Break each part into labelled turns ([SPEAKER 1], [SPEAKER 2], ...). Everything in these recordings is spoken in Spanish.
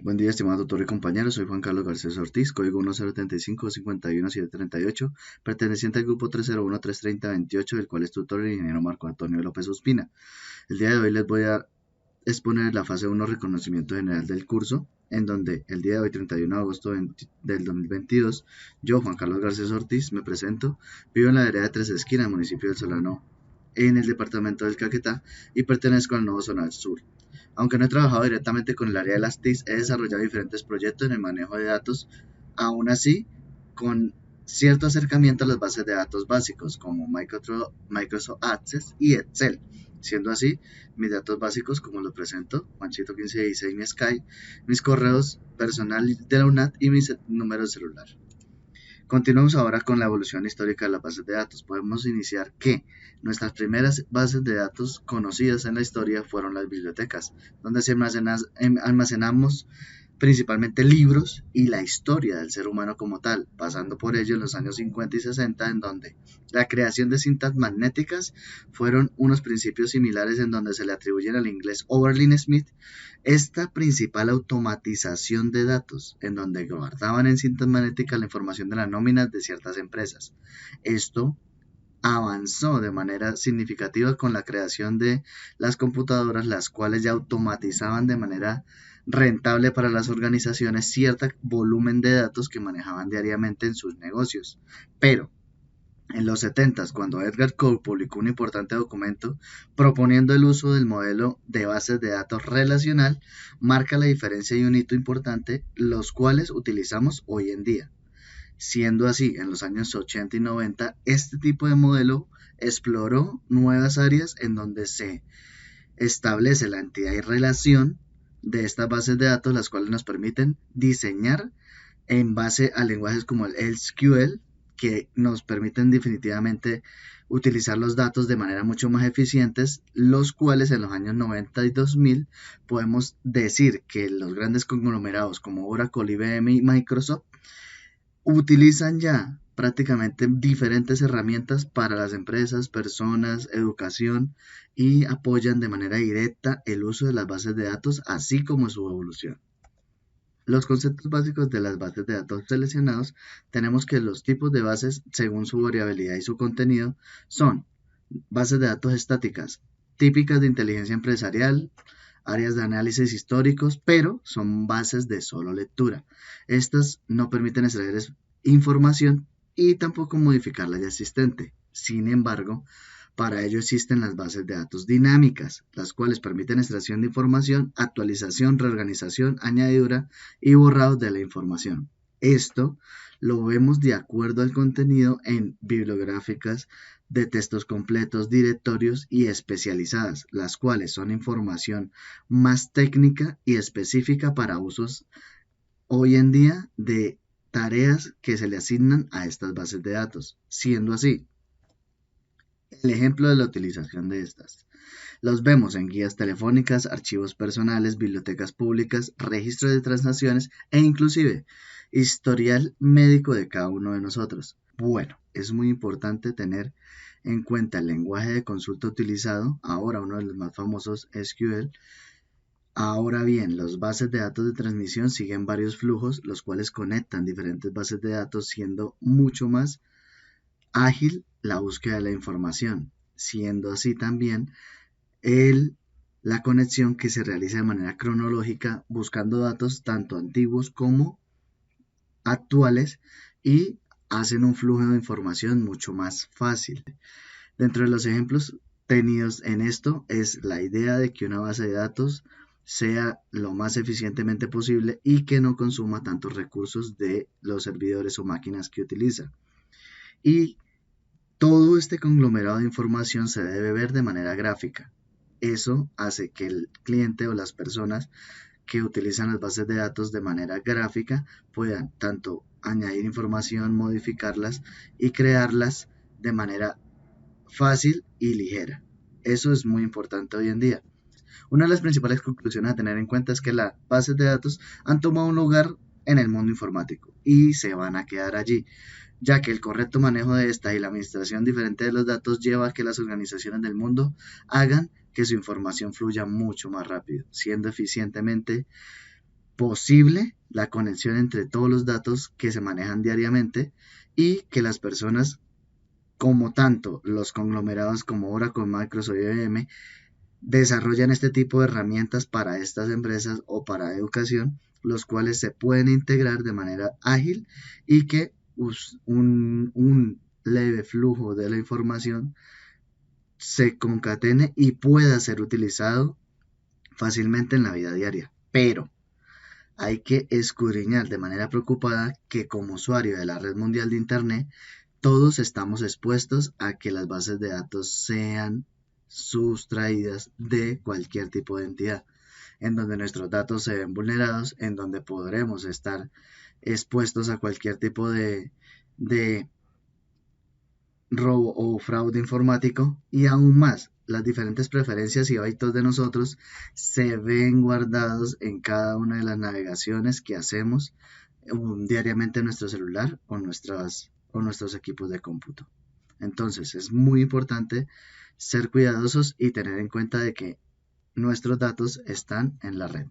[SPEAKER 1] Buen día, estimado doctor y compañero. Soy Juan Carlos Garcés Ortiz, código 1075-51738, perteneciente al grupo 301-330-28, del cual es tutor el ingeniero Marco Antonio López Ospina. El día de hoy les voy a exponer la fase 1, reconocimiento general del curso, en donde el día de hoy, 31 de agosto del 2022, yo, Juan Carlos Garcés Ortiz, me presento. Vivo en la vereda de Tres Esquinas, municipio del Solano, en el departamento del Caquetá, y pertenezco al Nuevo Zonal Sur. Aunque no he trabajado directamente con el área de las TIC, he desarrollado diferentes proyectos en el manejo de datos, aún así con cierto acercamiento a las bases de datos básicos como Microsoft Access y Excel. Siendo así, mis datos básicos, como los presento, Juanchito1516, mi Sky, mis correos personales de la UNAT y mis números de celular. Continuamos ahora con la evolución histórica de las bases de datos. Podemos iniciar que nuestras primeras bases de datos conocidas en la historia fueron las bibliotecas, donde se almacenamos principalmente libros y la historia del ser humano como tal, pasando por ello en los años 50 y 60, en donde la creación de cintas magnéticas fueron unos principios similares en donde se le atribuyen al inglés Oberlin Smith esta principal automatización de datos, en donde guardaban en cintas magnéticas la información de las nóminas de ciertas empresas. Esto avanzó de manera significativa con la creación de las computadoras, las cuales ya automatizaban de manera rentable para las organizaciones cierto volumen de datos que manejaban diariamente en sus negocios. Pero en los 70, cuando Edgar Cole publicó un importante documento proponiendo el uso del modelo de bases de datos relacional, marca la diferencia y un hito importante, los cuales utilizamos hoy en día. Siendo así, en los años 80 y 90, este tipo de modelo exploró nuevas áreas en donde se establece la entidad y relación de estas bases de datos, las cuales nos permiten diseñar en base a lenguajes como el SQL, que nos permiten definitivamente utilizar los datos de manera mucho más eficientes, los cuales en los años 90 y 2000 podemos decir que los grandes conglomerados como Oracle, IBM y Microsoft utilizan ya prácticamente diferentes herramientas para las empresas, personas, educación y apoyan de manera directa el uso de las bases de datos, así como su evolución. Los conceptos básicos de las bases de datos seleccionados, tenemos que los tipos de bases, según su variabilidad y su contenido, son bases de datos estáticas, típicas de inteligencia empresarial, áreas de análisis históricos, pero son bases de solo lectura. Estas no permiten extraer información y tampoco modificar la ya existente. Sin embargo, para ello existen las bases de datos dinámicas, las cuales permiten extracción de información, actualización, reorganización, añadidura y borrado de la información. Esto lo vemos de acuerdo al contenido en bibliográficas de textos completos, directorios y especializadas, las cuales son información más técnica y específica para usos hoy en día de tareas que se le asignan a estas bases de datos. Siendo así, el ejemplo de la utilización de estas. Los vemos en guías telefónicas, archivos personales, bibliotecas públicas, registros de transacciones e inclusive historial médico de cada uno de nosotros. Bueno, es muy importante tener en cuenta el lenguaje de consulta utilizado, ahora uno de los más famosos SQL. Ahora bien, las bases de datos de transmisión siguen varios flujos, los cuales conectan diferentes bases de datos, siendo mucho más ágil la búsqueda de la información, siendo así también el, la conexión que se realiza de manera cronológica buscando datos tanto antiguos como actuales y hacen un flujo de información mucho más fácil. Dentro de los ejemplos tenidos en esto es la idea de que una base de datos sea lo más eficientemente posible y que no consuma tantos recursos de los servidores o máquinas que utiliza. Y todo este conglomerado de información se debe ver de manera gráfica. Eso hace que el cliente o las personas que utilizan las bases de datos de manera gráfica puedan tanto añadir información, modificarlas y crearlas de manera fácil y ligera. Eso es muy importante hoy en día. Una de las principales conclusiones a tener en cuenta es que las bases de datos han tomado un lugar en el mundo informático y se van a quedar allí, ya que el correcto manejo de esta y la administración diferente de los datos lleva a que las organizaciones del mundo hagan que su información fluya mucho más rápido, siendo eficientemente posible la conexión entre todos los datos que se manejan diariamente y que las personas, como tanto los conglomerados como Oracle, Microsoft y IBM, desarrollan este tipo de herramientas para estas empresas o para educación, los cuales se pueden integrar de manera ágil y que un leve flujo de la información se concatene y pueda ser utilizado fácilmente en la vida diaria. Pero hay que escudriñar de manera preocupada que como usuario de la red mundial de Internet, todos estamos expuestos a que las bases de datos sean sustraídas de cualquier tipo de entidad, en donde nuestros datos se ven vulnerados, en donde podremos estar expuestos a cualquier tipo de robo o fraude informático y aún más. Las diferentes preferencias y hábitos de nosotros se ven guardados en cada una de las navegaciones que hacemos diariamente en nuestro celular o nuestros equipos de cómputo. Entonces es muy importante ser cuidadosos y tener en cuenta de que nuestros datos están en la red,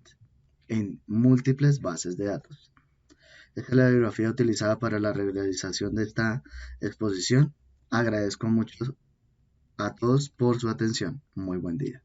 [SPEAKER 1] en múltiples bases de datos. Esta es la bibliografía utilizada para la realización de esta exposición. Agradezco mucho a todos por su atención. Muy buen día.